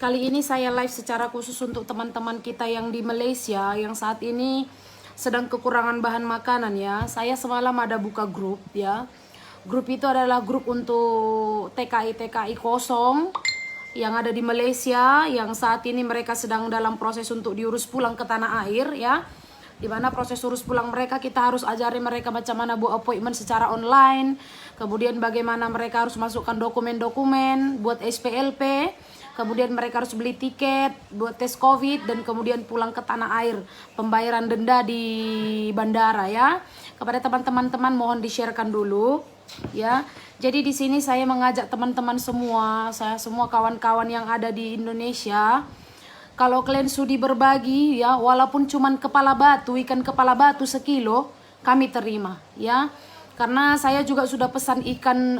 Kali ini saya live secara khusus untuk teman-teman kita yang di Malaysia yang saat ini sedang kekurangan bahan makanan ya. Saya semalam ada buka grup ya. Grup itu adalah grup untuk TKI kosong yang ada di Malaysia yang saat ini mereka sedang dalam proses untuk diurus pulang ke tanah air ya. Dimana proses urus pulang mereka kita harus ajari mereka macam mana buat appointment secara online. Kemudian bagaimana mereka harus masukkan dokumen-dokumen buat SPLP. Kemudian mereka harus beli tiket buat tes COVID dan kemudian pulang ke tanah air. Pembayaran denda di bandara ya. Kepada teman-teman mohon di-sharekan dulu ya. Jadi di sini saya mengajak teman-teman semua, saya semua kawan-kawan yang ada di Indonesia. Kalau kalian sudi berbagi ya, walaupun cuman kepala batu, ikan kepala batu sekilo, kami terima ya. Karena saya juga sudah pesan ikan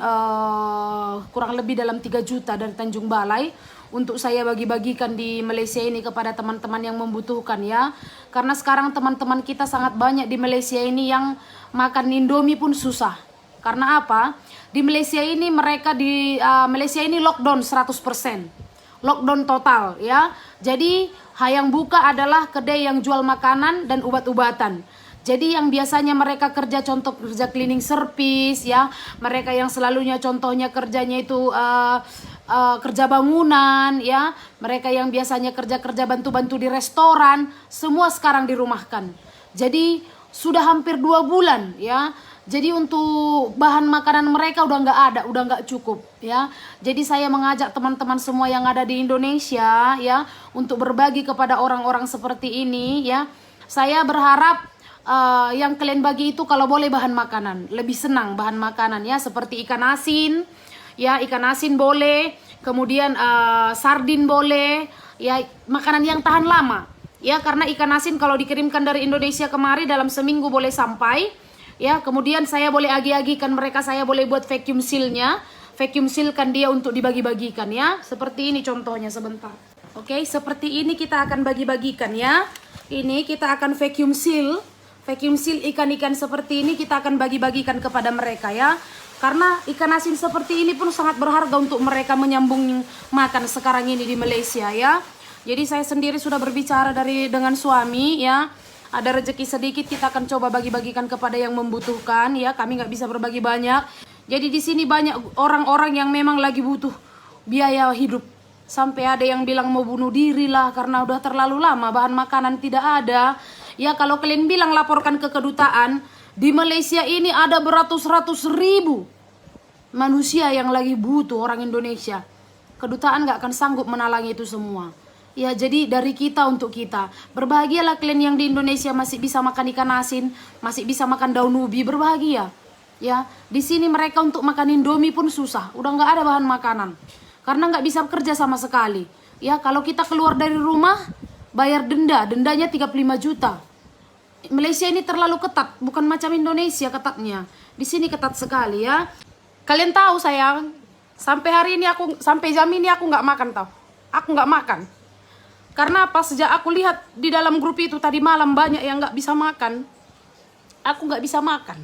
kurang lebih dalam 3 juta dari Tanjung Balai untuk saya bagi-bagikan di Malaysia ini kepada teman-teman yang membutuhkan ya. Karena sekarang teman-teman kita sangat banyak di Malaysia ini yang makan Indomie pun susah. Karena apa? Di Malaysia ini Malaysia ini lockdown 100%. Lockdown total ya. Jadi yang buka adalah kedai yang jual makanan dan obat-obatan. Jadi yang biasanya mereka kerja contoh kerja cleaning service ya, mereka yang selalunya contohnya kerjanya itu kerja bangunan ya, mereka yang biasanya kerja bantu-bantu di restoran, semua sekarang dirumahkan. Jadi sudah hampir 2 bulan ya. Jadi untuk bahan makanan mereka udah nggak ada, udah nggak cukup ya. Jadi saya mengajak teman-teman semua yang ada di Indonesia ya untuk berbagi kepada orang-orang seperti ini ya. Saya berharap yang kalian bagi itu kalau boleh bahan makanan, lebih senang bahan makanan ya, seperti ikan asin ya, ikan asin boleh, kemudian sardin boleh ya, makanan yang tahan lama ya, karena ikan asin kalau dikirimkan dari Indonesia kemari dalam seminggu boleh sampai ya. Kemudian saya boleh agi-agikan mereka, saya boleh buat vacuum sealnya, vacuum sealkan dia untuk dibagi-bagikan ya, seperti ini contohnya sebentar. Oke, seperti ini kita akan bagi-bagikan ya. Ini kita akan vacuum seal ikan-ikan seperti ini kita akan bagi-bagikan kepada mereka ya. Karena ikan asin seperti ini pun sangat berharga untuk mereka menyambung makan sekarang ini di Malaysia ya. Jadi saya sendiri sudah berbicara dengan suami ya. Ada rezeki sedikit kita akan coba bagi-bagikan kepada yang membutuhkan ya. Kami nggak bisa berbagi banyak. Jadi di sini banyak orang-orang yang memang lagi butuh biaya hidup. Sampai ada yang bilang mau bunuh diri lah karena udah terlalu lama bahan makanan tidak ada. Ya kalau kalian bilang laporkan ke kedutaan, di Malaysia ini ada beratus-ratus ribu manusia yang lagi butuh orang Indonesia. Kedutaan gak akan sanggup menalangi itu semua. Ya jadi dari kita untuk kita. Berbahagialah kalian yang di Indonesia masih bisa makan ikan asin, masih bisa makan daun ubi, berbahagia. Ya, di sini mereka untuk makan Indomie pun susah, udah gak ada bahan makanan. Karena gak bisa kerja sama sekali. Ya, kalau kita keluar dari rumah, bayar dendanya 35 juta. Malaysia ini terlalu ketat, bukan macam Indonesia ketatnya. Di sini ketat sekali ya. Kalian tahu sayang, sampai jam ini aku nggak makan tau. Aku nggak makan. Karena apa? Sejak aku lihat di dalam grup itu tadi malam banyak yang nggak bisa makan. Aku nggak bisa makan.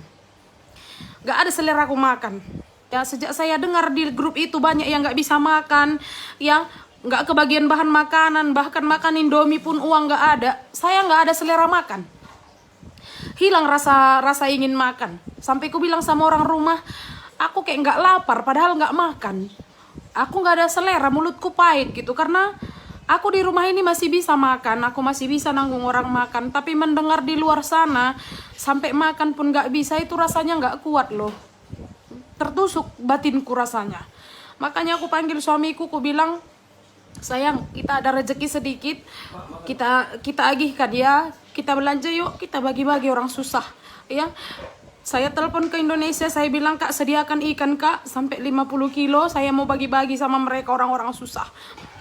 Nggak ada selera aku makan. Ya sejak saya dengar di grup itu banyak yang nggak bisa makan, ya nggak kebagian bahan makanan, bahkan makan Indomie pun uang nggak ada. Saya nggak ada selera makan. Hilang rasa ingin makan. Sampai ku bilang sama orang rumah, aku kayak nggak lapar padahal nggak makan. Aku nggak ada selera, mulutku pahit gitu. Karena aku di rumah ini masih bisa makan, aku masih bisa nanggung orang makan. Tapi mendengar di luar sana, sampai makan pun nggak bisa, itu rasanya nggak kuat loh. Tertusuk batinku rasanya. Makanya aku panggil suamiku, ku bilang, sayang kita ada rezeki sedikit, kita agihkan ya, kita belanja yuk, kita bagi-bagi orang susah ya. Saya telepon ke Indonesia, saya bilang kak sediakan ikan kak sampai 50 kilo, saya mau bagi-bagi sama mereka orang-orang susah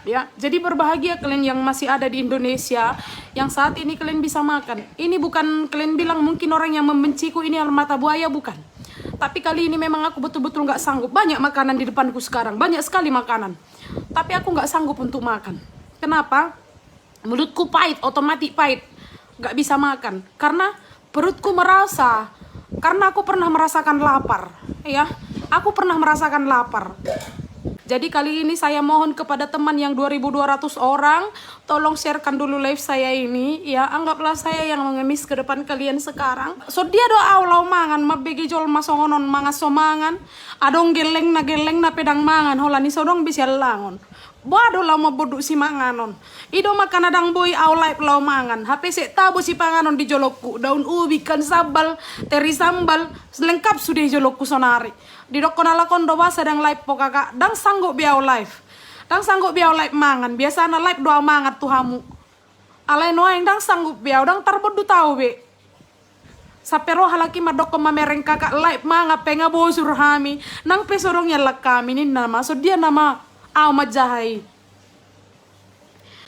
ya. Jadi berbahagia kalian yang masih ada di Indonesia, yang saat ini kalian bisa makan. Ini bukan kalian bilang mungkin orang yang membenciku ini mata buaya, bukan. Tapi kali ini memang aku betul-betul gak sanggup. Banyak makanan di depanku sekarang, banyak sekali makanan. Tapi aku gak sanggup untuk makan. Kenapa? Mulutku pahit, otomatis pahit. Gak bisa makan. Karena perutku merasa. Karena aku pernah merasakan lapar. Ya, aku pernah merasakan lapar. Jadi kali ini saya mohon kepada teman yang 2.200 orang, tolong sharekan dulu live saya ini ya. Anggaplah saya yang mengemis ke depan kalian sekarang. So dia doa ulau mangan mabegi jol masongonon mangas somangan. Adong geleng na pedang mangan holani sodong bisa langon. Bodo lau maboduk si manganon. Ido makan adang boy au live lau mangan. HP sek tabu si panganon di jolokku. Daun ubi kan sambal, teri sambal, lengkap sudah jolokku sonari. Di dokon ala kondo basa dang live po kakak. Dang sanggup biau live. Dang sanggup biau live mangan. Biasa na live doa mangat tuhamu. Alai noaing dang sanggup biau. Dang tarbodu tau be. Sapero halaki madoko mamereng kakak live manga penga bosur hami. Nang pesorong yalak kami ni nama. So dia nama au majahai.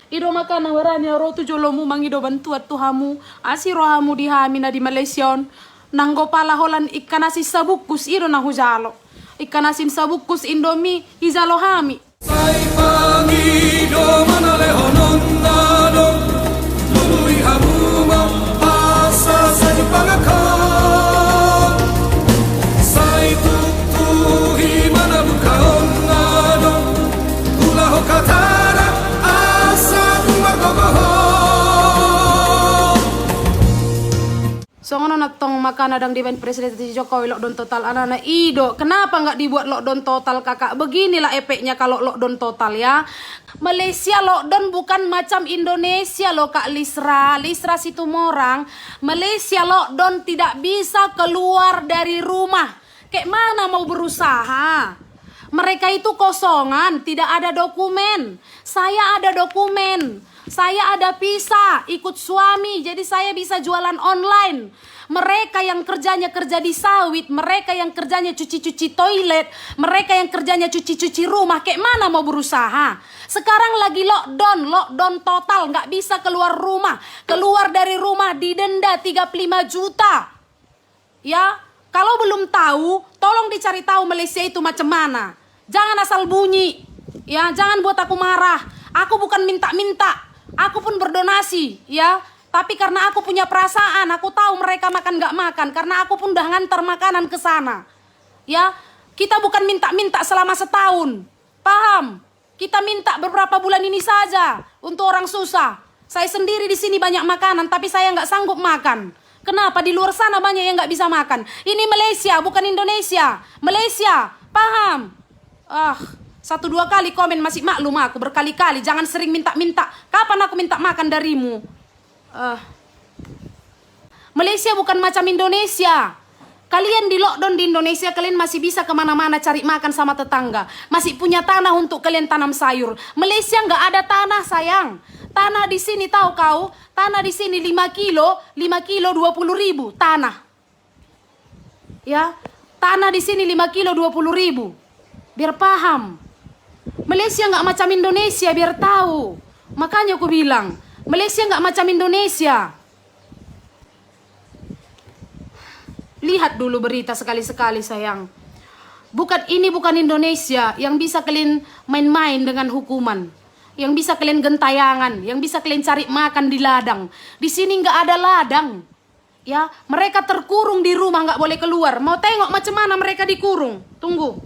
Ido makan warani rotu jolomu mangido bantuat tuhamu. Asi rohamu di hami na di Malaysia. Nanggo pala holan ikan asin sabukus iro na hujalo. Ikan asin sabukus Indomie hizalo hami. Sai pangido manale hononado. Lui hamuma asa sajupangaka. Sai tutuhi manabuka onnado. Ula hokatara asa tumagogoho. So ngono natong makan adang diban Presiden Jokowi lockdown total anak-anak Ido. Kenapa nggak dibuat lockdown total kakak? Beginilah efeknya kalau lockdown total ya. Malaysia lockdown bukan macam Indonesia loh Kak Lisra. Lisra Situmorang. Malaysia lockdown tidak bisa keluar dari rumah. Kayak mana mau berusaha? Mereka itu kosongan, tidak ada dokumen. Saya ada dokumen. Saya ada visa, ikut suami, jadi saya bisa jualan online. Mereka yang kerjanya kerja di sawit, mereka yang kerjanya cuci-cuci toilet, mereka yang kerjanya cuci-cuci rumah, kayak mana mau berusaha? Sekarang lagi lockdown total, nggak bisa keluar rumah. Keluar dari rumah didenda 35 juta. Ya, kalau belum tahu, tolong dicari tahu Malaysia itu macam mana. Jangan asal bunyi, ya, jangan buat aku marah. Aku bukan minta-minta. Aku pun berdonasi, ya. Tapi karena aku punya perasaan, aku tahu mereka makan gak makan. Karena aku pun udah ngantar makanan ke sana. Ya, kita bukan minta-minta selama setahun. Paham? Kita minta beberapa bulan ini saja untuk orang susah. Saya sendiri di sini banyak makanan, tapi saya nggak sanggup makan. Kenapa? Di luar sana banyak yang nggak bisa makan. Ini Malaysia, bukan Indonesia. Malaysia, paham? 1-2 kali komen masih maklum aku, berkali-kali. Jangan sering minta-minta. Kapan aku minta makan darimu? Malaysia bukan macam Indonesia. Kalian di lockdown di Indonesia, kalian masih bisa kemana-mana cari makan sama tetangga. Masih punya tanah untuk kalian tanam sayur. Malaysia nggak ada tanah sayang. Tanah di sini tahu kau? Tanah di sini 5 kilo 20.000 tanah. Ya, tanah di sini 5 kilo 20.000. Biar paham. Malaysia nggak macam Indonesia, biar tahu. Makanya aku bilang, Malaysia nggak macam Indonesia. Lihat dulu berita sekali-sekali sayang. Ini bukan Indonesia yang bisa kalian main-main dengan hukuman. Yang bisa kalian gentayangan, yang bisa kalian cari makan di ladang. Di sini nggak ada ladang. Ya, mereka terkurung di rumah, nggak boleh keluar. Mau tengok macam mana mereka dikurung? Tunggu.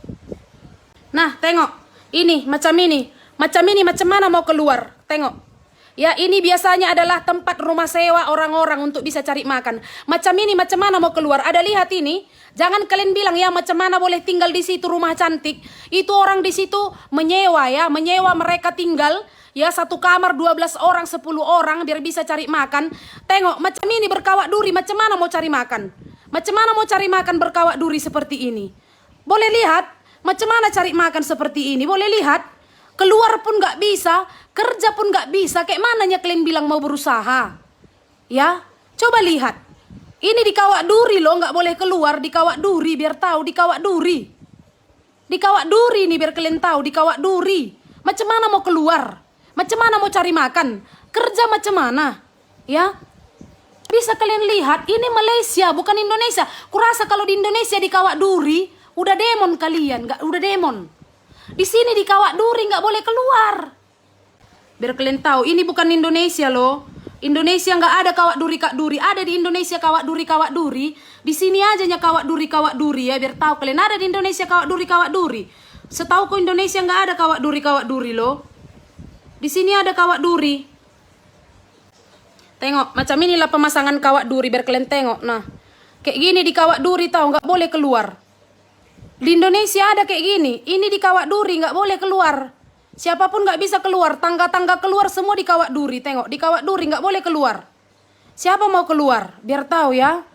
Nah, tengok. Ini, macam macam mana mau keluar? Tengok. Ya, ini biasanya adalah tempat rumah sewa orang-orang untuk bisa cari makan. Macam mana mau keluar? Ada lihat ini? Jangan kalian bilang ya macam mana boleh tinggal di situ rumah cantik. Itu orang di situ menyewa ya, menyewa mereka tinggal. Ya, 1 kamar 12 orang, 10 orang biar bisa cari makan. Tengok, macam ini berkawat duri, macam mana mau cari makan? Macam mana mau cari makan berkawat duri seperti ini? Boleh lihat? Macam mana cari makan seperti ini? Boleh lihat? Keluar pun nggak bisa, kerja pun nggak bisa. Kayak mananya kalian bilang mau berusaha? Ya, coba lihat. Ini di kawat duri loh, nggak boleh keluar. Di kawat duri, biar tahu di kawat duri. Di kawat duri nih biar kalian tahu, di kawat duri. Macam mana mau keluar? Macam mana mau cari makan? Kerja macam mana? Ya, bisa kalian lihat. Ini Malaysia, bukan Indonesia. Kurasa kalau di Indonesia di kawat duri. Udah demon kalian, udah demon. Di sini di kawat duri nggak boleh keluar. Biar kalian tahu, ini bukan Indonesia loh. Indonesia nggak ada kawat duri. Ada di Indonesia kawat duri. Di sini aja kawat duri ya. Biar tahu kalian ada di Indonesia kawat duri. Setahu ku Indonesia nggak ada kawat duri loh. Di sini ada kawat duri. Tengok, macam inilah pemasangan kawat duri biar kalian tengok. Nah, kayak gini di kawat duri tahu nggak boleh keluar. Di Indonesia ada kayak gini. Ini di kawat duri nggak boleh keluar. Siapapun nggak bisa keluar. Tangga-tangga keluar semua di kawat duri. Tengok, di kawat duri nggak boleh keluar. Siapa mau keluar? Biar tahu ya.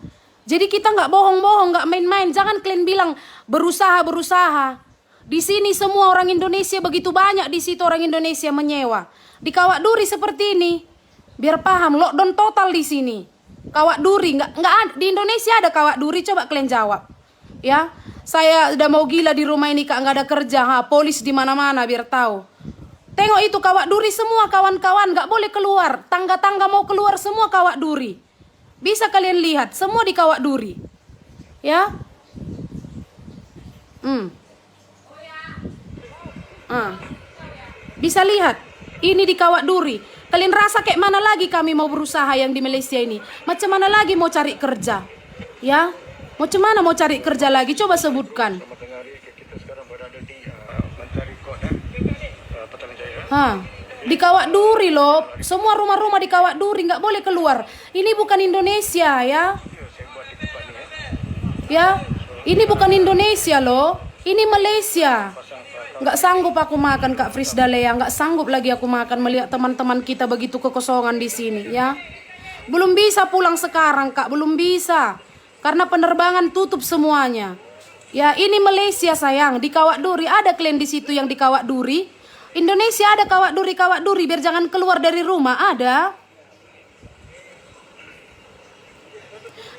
Jadi kita nggak bohong-bohong, nggak main-main. Jangan kalian bilang berusaha. Di sini semua orang Indonesia begitu banyak, di situ orang Indonesia menyewa. Di kawat duri seperti ini. Biar paham, lockdown total di sini. Kawat duri nggak ada di Indonesia, ada kawat duri, coba kalian jawab. Ya, saya udah mau gila di rumah ini kak, nggak ada kerja, polis di mana-mana biar tahu. Tengok itu kawat duri semua kawan-kawan, nggak boleh keluar. Tangga-tangga mau keluar semua kawat duri. Bisa kalian lihat, semua di kawat duri. Ya. Bisa lihat, ini di kawat duri. Kalian rasa kayak mana lagi kami mau berusaha yang di Malaysia ini? Macam mana lagi mau cari kerja? Ya, macam mana mau cari kerja lagi? Coba sebutkan. Di kawat duri loh. Semua rumah-rumah di kawat duri, nggak boleh keluar. Ini bukan Indonesia ya. Ya, ini bukan Indonesia loh. Ini Malaysia. Nggak sanggup aku makan Kak Frisdalea, nggak sanggup lagi aku makan melihat teman-teman kita begitu kekosongan di sini ya. Belum bisa pulang sekarang Kak, belum bisa. Karena penerbangan tutup semuanya. Ya, ini Malaysia sayang, di kawat duri. Ada kalian di situ yang di kawat duri? Indonesia ada kawat duri biar jangan keluar dari rumah, ada.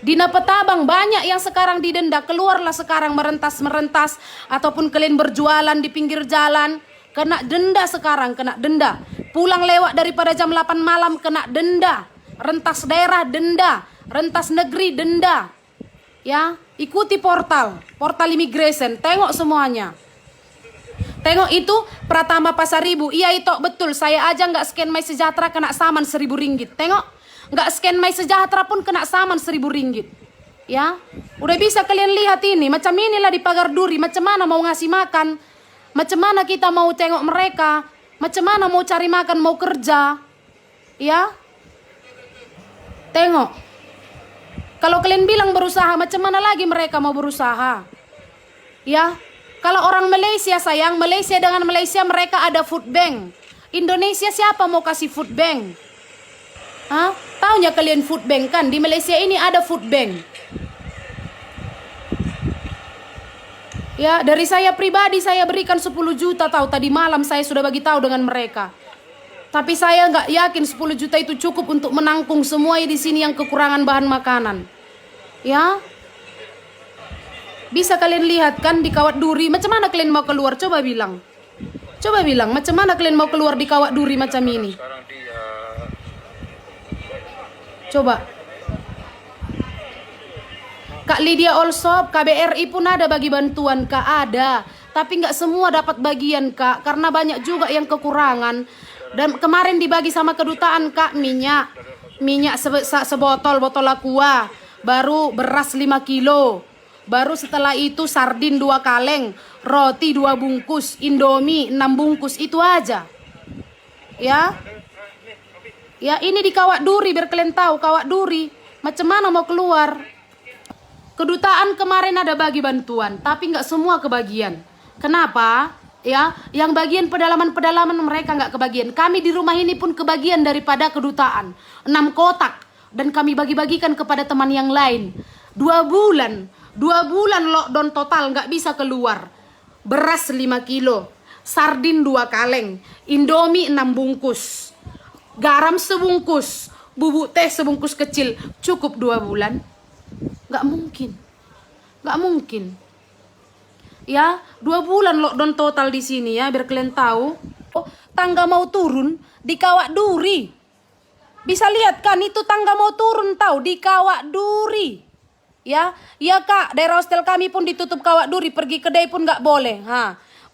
Di Napetabang banyak yang sekarang didenda. Keluarlah sekarang merentas ataupun kalian berjualan di pinggir jalan, kena denda sekarang, kena denda. Pulang lewat daripada jam 8 malam kena denda. Rentas daerah denda, rentas negeri denda. Ya, ikuti portal immigration, tengok semuanya. Tengok itu Pratama Pasaribu. Iya itu betul, saya aja nggak scan My Sejahtera kena saman 1.000 ringgit. Tengok. Nggak scan My Sejahtera pun kena saman 1.000 ringgit. Ya, udah bisa kalian lihat ini. Macam inilah di pagar duri. Macam mana mau ngasih makan? Macam mana kita mau tengok mereka? Macam mana mau cari makan, mau kerja? Ya, tengok. Kalau kalian bilang berusaha, macam mana lagi mereka mau berusaha? Ya, kalau orang Malaysia sayang, Malaysia dengan Malaysia mereka ada food bank. Indonesia siapa mau kasih food bank? Taunya kalian food bank kan? Di Malaysia ini ada food bank. Ya, dari saya pribadi saya berikan 10 juta tahu. Tadi malam saya sudah bagi tahu dengan mereka. Tapi saya nggak yakin 10 juta itu cukup untuk menanggung semua di sini yang kekurangan bahan makanan. Ya. Bisa kalian lihat kan di kawat duri. Macam mana kalian mau keluar? Coba bilang. Macam mana kalian mau keluar di kawat duri macam ini? Coba. Kak Lydia Olsop, KBRI pun ada bagi bantuan Kak, ada. Tapi nggak semua dapat bagian Kak, karena banyak juga yang kekurangan. Dan kemarin dibagi sama kedutaan Kak, minyak sebotol aqua, baru beras 5 kilo, baru setelah itu sardin 2 kaleng, roti 2 bungkus, Indomie 6 bungkus, itu aja. Ya, ini di kawat duri biar kalian tahu kawat duri. Macam mana mau keluar? Kedutaan kemarin ada bagi bantuan, tapi nggak semua kebagian. Kenapa? Ya, yang bagian pedalaman mereka nggak kebagian. Kami di rumah ini pun kebagian daripada kedutaan. 6 kotak dan kami bagi-bagikan kepada teman yang lain. 2 bulan lockdown total nggak bisa keluar. Beras 5 kilo, sardin 2 kaleng, Indomie 6 bungkus. Garam sebungkus, bubuk teh sebungkus kecil, cukup 2 bulan? Nggak mungkin. Ya, 2 bulan lockdown total di sini ya, biar kalian tahu. Tangga mau turun di kawat duri. Bisa lihat kan, itu tangga mau turun tahu di kawat duri. Ya Kak, daerah hostel kami pun ditutup kawat duri, pergi kedai pun nggak boleh.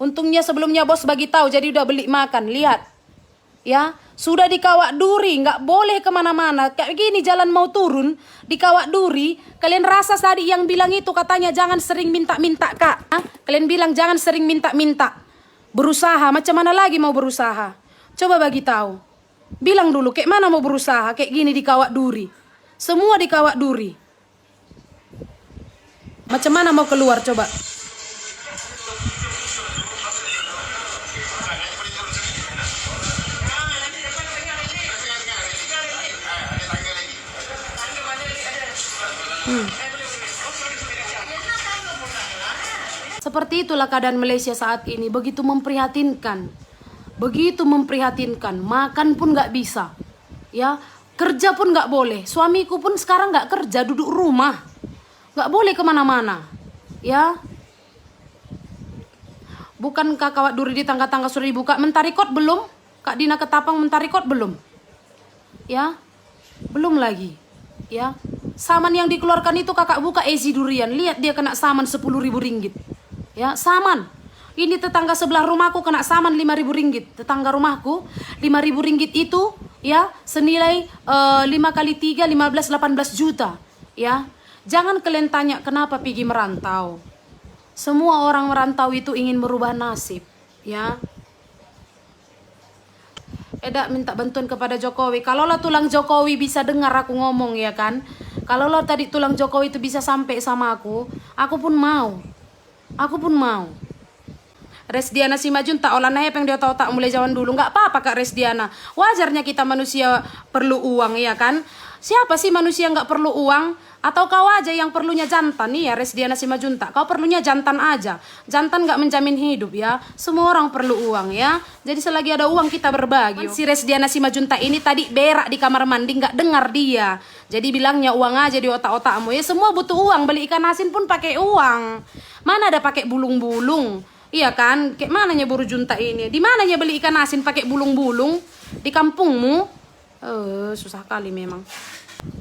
Untungnya sebelumnya bos bagi tahu, jadi udah beli makan. Lihat. Ya, sudah di Kawak Duri, nggak boleh kemana-mana. Kayak gini jalan mau turun di Kawak Duri. Kalian rasa tadi yang bilang itu katanya jangan sering minta-minta, Kak. Hah? Kalian bilang jangan sering minta-minta. Berusaha, macam mana lagi mau berusaha? Coba bagi tahu. Bilang dulu, kayak mana mau berusaha? Kayak gini di Kawak Duri. Semua di Kawak Duri. Macam mana mau keluar coba? Seperti itulah keadaan Malaysia saat ini, begitu memprihatinkan. Begitu memprihatinkan, makan pun nggak bisa. Ya, kerja pun nggak boleh. Suamiku pun sekarang nggak kerja, duduk rumah. Nggak boleh kemana-mana. Ya. Bukankah Kawak Duri di tangga-tangga sudah dibuka? Mentarikot belum? Kak Dina Ketapang mentarikot belum? Ya. Belum lagi. Ya. Saman yang dikeluarkan itu kakak buka Ezi Durian. Lihat dia kena saman 10.000 ringgit. Ya, saman. Ini tetangga sebelah rumahku kena saman 5.000 ringgit. Tetangga rumahku 5.000 ringgit itu ya senilai 5 kali 3 15 18 juta. Ya. Jangan kalian tanya kenapa pergi merantau. Semua orang merantau itu ingin merubah nasib, ya. Eda minta bantuan kepada Jokowi. Kalaulah tulang Jokowi bisa dengar aku ngomong, ya kan. Kalaulah tadi tulang Jokowi itu bisa sampai sama aku pun mau. Aku pun mau. Resdiana Simajuntak olah naik yang dia tahu tak mulai zaman dulu. Nggak apa-apa Kak Resdiana. Wajarnya kita manusia perlu uang, ya kan. Siapa sih manusia nggak perlu uang? Atau kau aja yang perlunya jantan nih ya Resdiana Simajuntak. Kau perlunya jantan aja. Jantan nggak menjamin hidup ya. Semua orang perlu uang ya. Jadi selagi ada uang kita berbagi. Si Resdiana Simajuntak ini tadi berak di kamar mandi nggak dengar dia. Jadi bilangnya uang aja di otak-otakmu ya. Semua butuh uang. Beli ikan asin pun pakai uang. Mana ada pakai bulung-bulung? Iya kan? Kayak mananya buru junta ini? Di mananya beli ikan asin pakai bulung-bulung? Di kampungmu? Susah kali memang.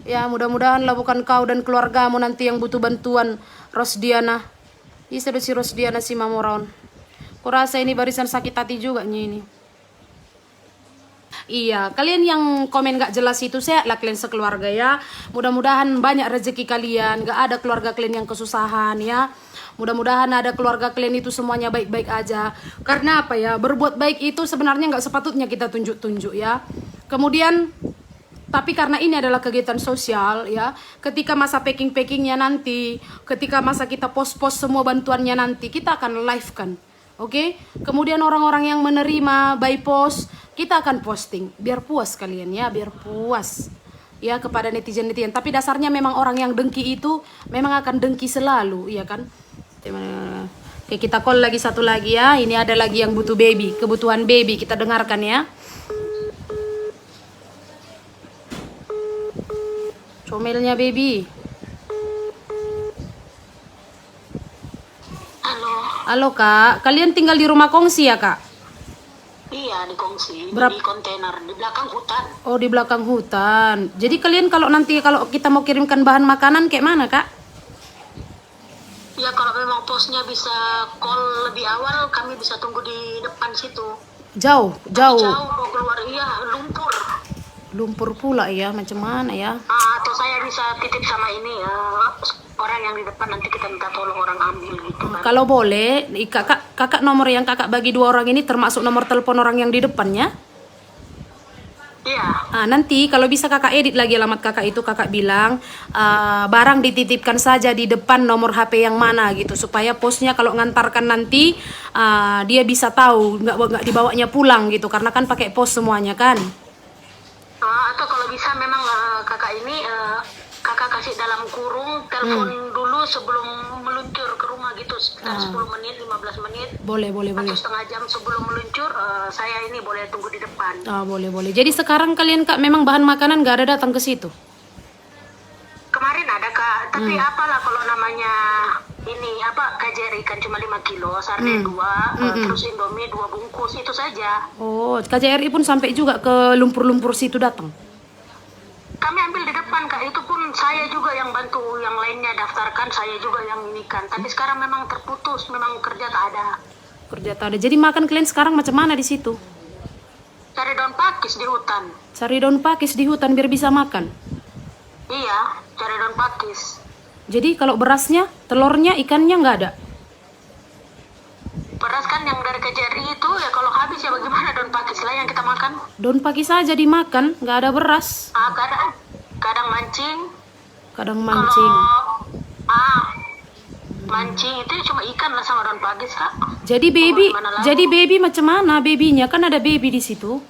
Ya mudah-mudahan lah bukan kau dan keluargamu nanti yang butuh bantuan Rosdiana. Isa si Rosdiana si Mamoraon. Kurasa ini barisan sakit hati juga ini. Iya, kalian yang komen gak jelas itu sehat lah kalian sekeluarga ya. Mudah-mudahan banyak rezeki kalian. Gak ada keluarga kalian yang kesusahan ya. Mudah-mudahan ada keluarga kalian itu semuanya baik-baik aja. Karena apa ya, berbuat baik itu sebenarnya gak sepatutnya kita tunjuk-tunjuk ya. Kemudian tapi karena ini adalah kegiatan sosial ya, ketika masa packing-packingnya nanti, ketika masa kita post-post semua bantuannya nanti, kita akan live kan, oke? Kemudian orang-orang yang menerima by post, kita akan posting, biar puas kalian ya, biar puas ya kepada netizen-netizen. Tapi dasarnya memang orang yang dengki itu memang akan dengki selalu, ya kan? Oke, kita call lagi satu lagi ya, ini ada lagi yang butuh baby, kebutuhan baby, kita dengarkan ya. Comelnya baby. Halo Kak, kalian tinggal di rumah kongsi ya Kak? Iya di kongsi, di kontainer di belakang hutan. Oh di belakang hutan. Jadi kalian kalau kita mau kirimkan bahan makanan kayak mana Kak? Ya kalau memang posnya bisa call lebih awal, kami bisa tunggu di depan situ. Jauh. Jauh mau keluar, iya lumpur. Lumpur pula ya, macam mana ya? Atau saya bisa titip sama ini ya, orang yang di depan, nanti kita minta tolong orang ambil gitu kan. Kalau boleh, kakak nomor yang kakak bagi 2 orang ini termasuk nomor telepon orang yang di depannya? Iya. Nanti kalau bisa kakak edit lagi alamat kakak itu, kakak bilang barang dititipkan saja di depan nomor HP yang mana gitu, supaya posnya kalau ngantarkan nanti dia bisa tahu, nggak dibawanya pulang gitu, karena kan pakai pos semuanya kan. Atau kalau bisa memang kakak ini kakak kasih dalam kurung, telepon dulu sebelum meluncur ke rumah gitu, sekitar 10 menit, 15 menit. Boleh. Atau setengah jam sebelum meluncur, saya ini boleh tunggu di depan. Boleh. Jadi sekarang kalian Kak memang bahan makanan gak ada datang ke situ? Kemarin ada Kak, tapi apalah kalau namanya ini KJRI kan cuma 5 kilo, sarden 2, terus Indomie 2 bungkus, itu saja. Oh, KJRI pun sampai juga ke lumpur-lumpur situ datang? Kami ambil di depan Kak, itu pun saya juga yang bantu, yang lainnya daftarkan, saya juga yang ini kan. Tapi sekarang memang terputus, memang kerja tak ada. Jadi makan kalian sekarang macam mana di situ? Cari daun paku. pakis di hutan. Cari daun pakis di hutan biar bisa makan. Iya, cari daun pakis. Jadi kalau berasnya, telurnya, ikannya nggak ada. Beras kan yang dari KJRI itu ya kalau habis ya bagaimana daun pakis lah yang kita makan. Daun pakis saja dimakan, nggak ada beras. Kadang mancing. Kadang mancing. Mancing itu cuma ikan lah sama daun pakis kak. Jadi baby macam mana babynya? Kan ada baby di situ.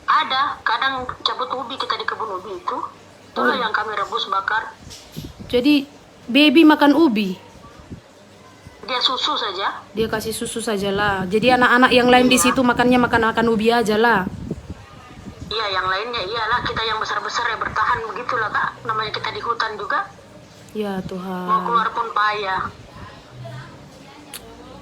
Ada, kadang cabut ubi kita di kebun ubi itu. Itulah yang kami rebus bakar. Jadi baby makan ubi. Dia susu saja. Dia kasih susu saja lah. Jadi anak-anak yang lain di situ makannya makan ubi aja lah. Iya, yang lainnya iyalah kita yang besar-besar ya bertahan begitulah kak. Namanya kita di hutan juga. Ya Tuhan. Mau keluar pun payah.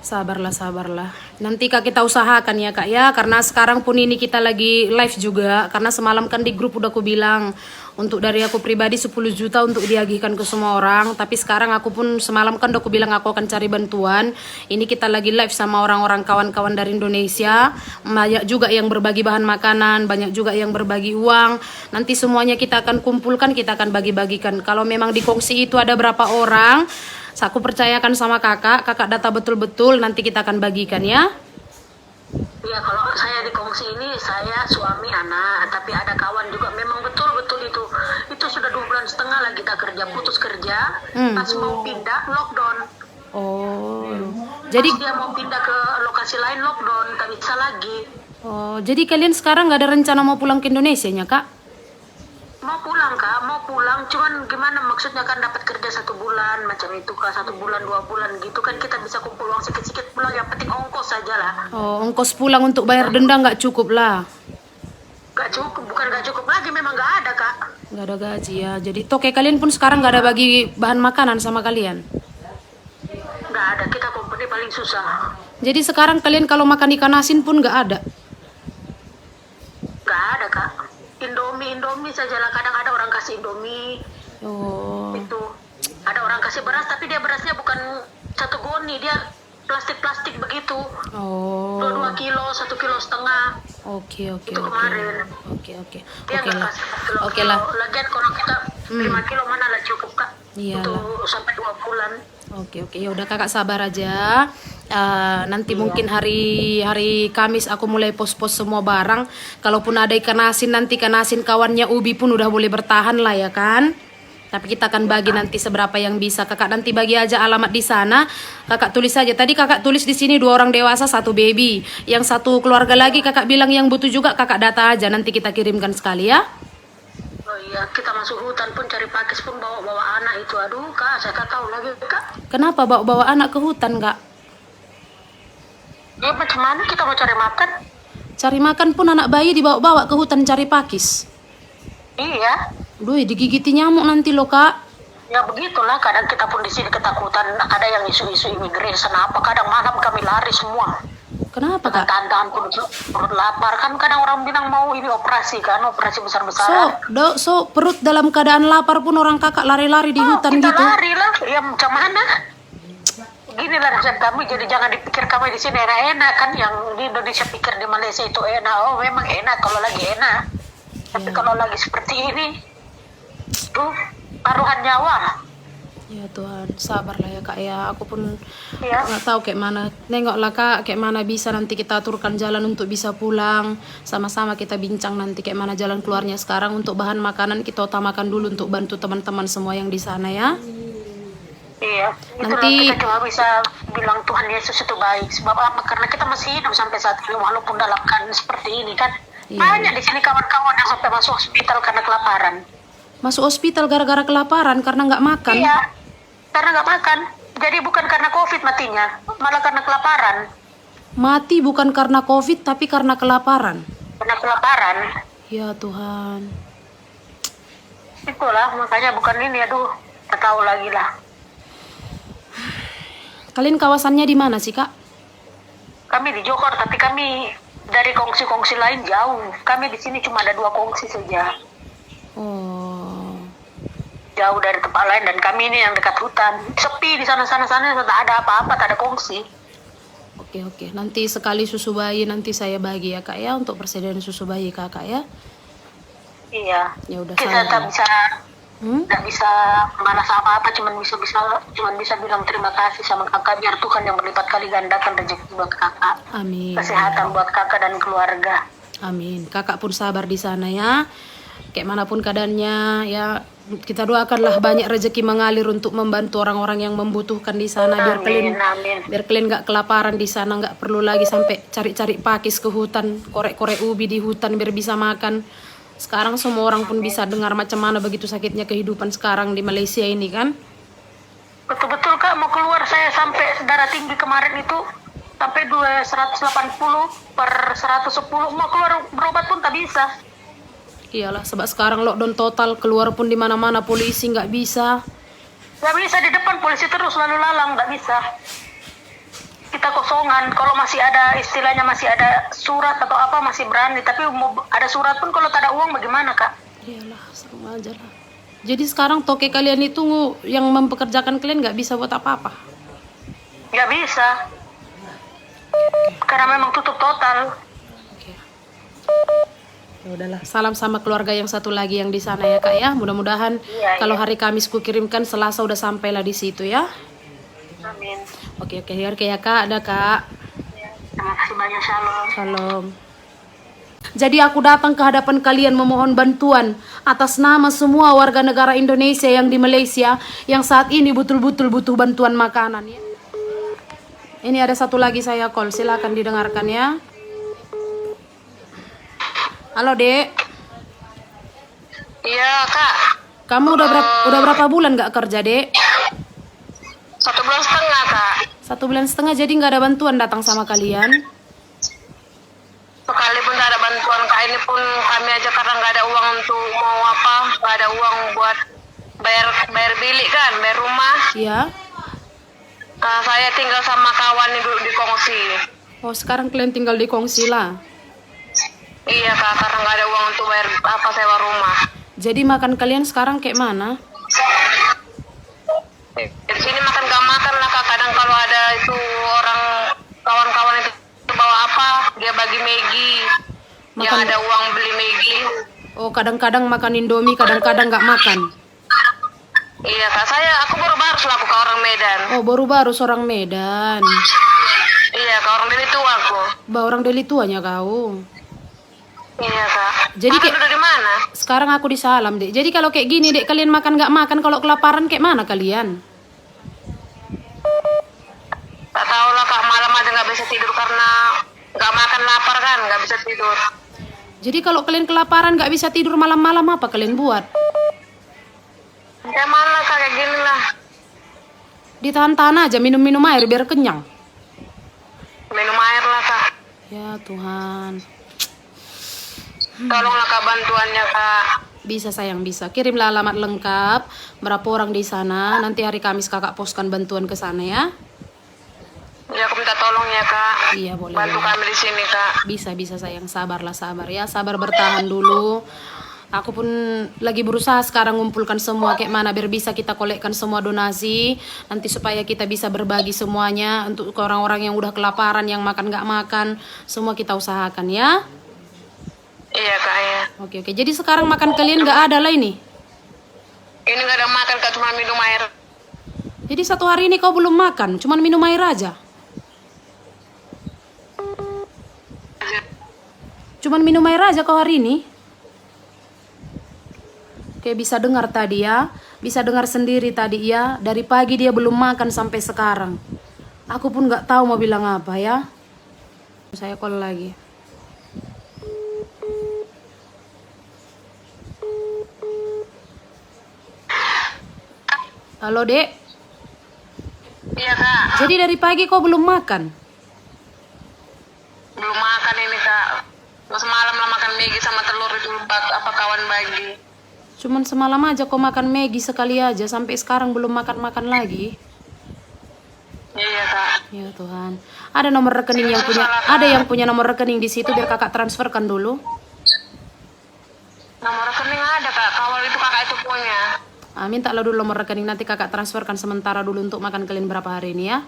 Sabarlah. Nanti kak kita usahakan ya kak ya. Karena sekarang pun ini kita lagi live juga. Karena semalam kan di grup udah aku bilang. Untuk dari aku pribadi 10 juta untuk diagihkan ke semua orang. Tapi sekarang aku pun semalam kan udah aku bilang aku akan cari bantuan. Ini kita lagi live sama orang-orang kawan-kawan dari Indonesia. Banyak juga yang berbagi bahan makanan. Banyak juga yang berbagi uang. Nanti semuanya kita akan kumpulkan. Kita akan bagi-bagikan. Kalau memang di kongsi itu ada berapa orang. Aku percayakan sama kakak data betul-betul, nanti kita akan bagikan ya. Iya, kalau saya di kongsi ini, saya suami anak, tapi ada kawan juga, memang betul-betul itu sudah 2 bulan setengah lah kita kerja, putus kerja, pas mau pindah, lockdown. Oh, Jadi dia mau pindah ke lokasi lain, lockdown, tak bisa lagi. Oh, jadi kalian sekarang nggak ada rencana mau pulang ke Indonesia nya kak? Mau pulang kak, mau pulang, cuman gimana maksudnya kan dapat kerja 1 bulan macam itu kak, 1 bulan 2 bulan gitu kan kita bisa kumpul uang sedikit-sedikit pulang, yang penting ongkos saja lah. Oh, ongkos pulang untuk bayar denda nggak cukup lah? Gak cukup, bukan gak cukup lagi, memang gak ada kak. Nggak ada gaji ya, jadi toke kalian pun sekarang nggak ada bagi bahan makanan sama kalian? Gak ada, kita company paling susah. Jadi sekarang kalian kalau makan ikan asin pun nggak ada? Gak ada kak. Indomie saja lah, kadang ada orang kasih Indomie. Oh. Itu ada orang kasih beras, tapi dia berasnya bukan 1 goni, dia plastik begitu. Oh. 2 kilo, 1,5 kilo. Oke. Itu kemarin. Oke. Dia Oke nggak lah. kasih Oke lah. Lagian kalau kita 5 kilo mana lah cukup kak. Iya. Untuk sampai 2 bulan. Oke. Ya udah kakak sabar aja. Nanti mungkin hari Kamis aku mulai pos-pos semua barang. Kalaupun ada ikan asin, nanti ikan asin kawannya ubi pun udah boleh bertahan lah ya kan. Tapi kita akan bagi nanti seberapa yang bisa. Kakak nanti bagi aja alamat di sana. Kakak tulis saja. Tadi kakak tulis di sini 2 orang dewasa 1 baby. Yang 1 keluarga lagi kakak bilang yang butuh juga, kakak data aja. Nanti kita kirimkan sekali ya. Oh iya, kita masuk hutan pun cari pakis pun bawa anak itu. Aduh kak, saya tak tahu lagi kak. Kenapa bawa anak ke hutan kak? Ya macam mana kita mau cari makan? Cari makan pun anak bayi dibawa-bawa ke hutan cari pakis. Iya. Duh, digigiti nyamuk nanti loh kak. Ya begitulah, kadang kita pun di sini ketakutan. Ada yang isu-isu immigration apa, kadang malam kami lari semua. Kenapa kak? Tantangan pun perut lapar kan, kadang orang bilang mau ini operasi kan, operasi besar-besaran. So perut dalam keadaan lapar pun orang kakak lari-lari di hutan kita gitu. Lari lah, ya macam mana? Gini lah nasihat kami, jadi jangan dipikir kami di sini enak-enak kan, yang di Indonesia pikir di Malaysia itu enak. Oh memang enak kalau lagi enak, tapi kalau lagi seperti ini, tuh taruhan nyawa. Ya Tuhan, sabarlah ya kak ya. Aku pun Ya. nggak tahu kayak mana. Nengoklah kak, kayak mana bisa nanti kita aturkan jalan untuk bisa pulang. Sama-sama kita bincang nanti kayak mana jalan keluarnya. Sekarang untuk bahan makanan kita utamakan dulu untuk bantu teman-teman semua yang di sana ya. Iya, Nanti- kita cuma bisa bilang Tuhan Yesus itu baik. Sebab apa? Karena kita masih hidup sampai saat ini walaupun dalam keadaan seperti ini kan. Iya. Banyak di sini kawan-kawan yang sampai masuk hospital karena kelaparan. Masuk hospital gara-gara kelaparan karena nggak makan. Iya, karena nggak makan. Jadi bukan karena COVID matinya, malah karena kelaparan. Mati bukan karena COVID tapi karena kelaparan. Karena kelaparan. Ya Tuhan. Itulah, makanya bukan ini, aduh, nggak tahu lagi lah. Kalian kawasannya di mana sih kak? Kami di Johor, tapi kami dari kongsi-kongsi lain jauh. Kami di sini cuma ada 2 kongsi saja. Oh. Jauh dari tempat lain, dan kami ini yang dekat hutan. Sepi di sana-sana, tak ada apa-apa, tak ada kongsi. Oke. Nanti sekali susu bayi nanti saya bagi ya kak ya untuk persediaan susu bayi kakak ya. Iya. Ya udah Kita tak saya. bisa nggak bisa malas apa-apa, cuman bisa bilang terima kasih sama kakak, biar Tuhan yang berlipat kali gandakan rezeki buat kakak, Amin. kesehatan buat kakak dan keluarga. Amin. Kakak pun sabar di sana ya. Kayak manapun keadaannya ya, kita doakanlah banyak rezeki mengalir untuk membantu orang-orang yang membutuhkan di sana, Amin. biar kalian nggak kelaparan di sana, nggak perlu lagi sampai cari-cari pakis ke hutan, korek-korek ubi di hutan biar bisa makan. Sekarang semua orang pun bisa dengar macam mana begitu sakitnya kehidupan sekarang di Malaysia ini kan. Betul-betul kak, mau keluar saya sampai darah tinggi kemarin itu sampai 180 per 110, mau keluar berobat pun tak bisa. Iyalah, sebab sekarang lockdown total, keluar pun di mana-mana polisi nggak bisa. Nggak bisa, di depan polisi terus lalu lalang, nggak bisa. Kita kosongan, kalau masih ada istilahnya masih ada surat atau apa masih berani, tapi mau ada surat pun kalau tak ada uang bagaimana kak? Iyalah, sama aja lah. Jadi sekarang toke kalian itu yang mempekerjakan kalian nggak bisa buat apa-apa. Nggak bisa, karena memang tutup total. Oke. Ya udahlah, salam sama keluarga yang satu lagi yang di sana ya kak ya. Mudah-mudahan Iya, kalau hari Kamis ku kirimkan, Selasa udah sampailah di situ ya. Amin. Oke ya kak, ada kak. Terima kasih banyak, shalom. Shalom. Jadi aku datang ke hadapan kalian memohon bantuan atas nama semua warga negara Indonesia yang di Malaysia yang saat ini betul-betul butuh bantuan makanan ya. Ini ada satu lagi saya call, silakan didengarkan ya. Halo Dek. Iya kak. Kamu udah berapa bulan gak kerja Dek? 1 bulan setengah kak. 1 bulan setengah, jadi nggak ada bantuan datang sama kalian? Sekali pun tak ada bantuan kak, ini pun kami aja karena nggak ada uang untuk mau apa, nggak ada uang buat bayar bilik kan, bayar rumah. Iya. Saya tinggal sama kawan ini duduk di kongsi. Oh sekarang kalian tinggal di kongsi lah. Iya kak, karena nggak ada uang untuk bayar apa sewa rumah. Jadi makan kalian sekarang kayak mana? Di sini makan gak makan lah kak, kadang kalau ada itu orang kawan-kawan itu bawa apa, dia bagi Maggi. Yang Makan- ada uang beli Maggi. Oh kadang-kadang makan Indomie, kadang-kadang nggak makan. Iya kak, aku baru selaku ke orang Medan. Oh baru-baru seorang Medan. Iya kak, orang Deli tua aku. Orang Deli tuanya kau. Iya kak. Jadi Kakak kayak- udah di mana? Sekarang aku di Salam Dek. Jadi kalau kayak gini Dek, kalian makan nggak makan, kalau kelaparan kayak mana kalian? Tak tahu lah kak, malam aja nggak bisa tidur karena nggak makan, lapar kan, nggak bisa tidur. Jadi kalau kalian kelaparan nggak bisa tidur malam-malam, apa kalian buat? Kayak mana kak, kayak gini lah. Ditahan-tahan aja, minum-minum air biar kenyang. Minum air lah kak. Ya Tuhan. Tolonglah kak bantuannya kak. Bisa sayang, bisa. Kirimlah alamat lengkap, berapa orang di sana. Nanti hari Kamis kakak poskan bantuan ke sana ya. Ya aku minta tolong ya kak. Iya boleh. Bantu boleh. kami di sini kak. Bisa sayang, sabarlah sabar ya. Sabar bertahan dulu. Aku pun lagi berusaha sekarang ngumpulkan semua kayak mana biar bisa kita kolekkan semua donasi. Nanti supaya kita bisa berbagi semuanya untuk ke orang-orang yang udah kelaparan, yang makan nggak makan. Semua kita usahakan ya. Iya kak ya. Oke. Jadi sekarang makan kalian nggak ada lah ini. Ini nggak ada makan kak, cuma minum air. Jadi 1 hari ini kau belum makan, cuman minum air aja. Cuman minum air aja kau hari ini. Oke, bisa dengar tadi ya. Bisa dengar sendiri tadi ya. Dari pagi dia belum makan sampai sekarang. Aku pun nggak tahu mau bilang apa ya. Saya call lagi. Halo Dek. Iya kak. Jadi dari pagi kau belum makan? Belum makan ini kak. Semalam lah makan Maggi sama telur itu apa kawan bagi. Cuman semalam aja kau makan Maggi sekali aja, sampai sekarang belum makan-makan lagi. Iya kak. Ya Tuhan. Ada nomor rekening yang punya, ada yang punya nomor rekening di situ biar kakak transferkan dulu. Nomor rekening ada kak. Kawal itu kakak itu punya. Minta lo dulu nomor rekening, nanti kakak transferkan sementara dulu untuk makan kalian berapa hari ini ya.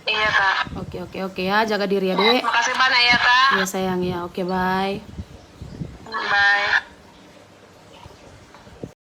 Iya Kak. Oke ya, jaga diri ya, Dek. Makasih banyak ya Kak. Iya sayang ya. Oke, bye. Bye.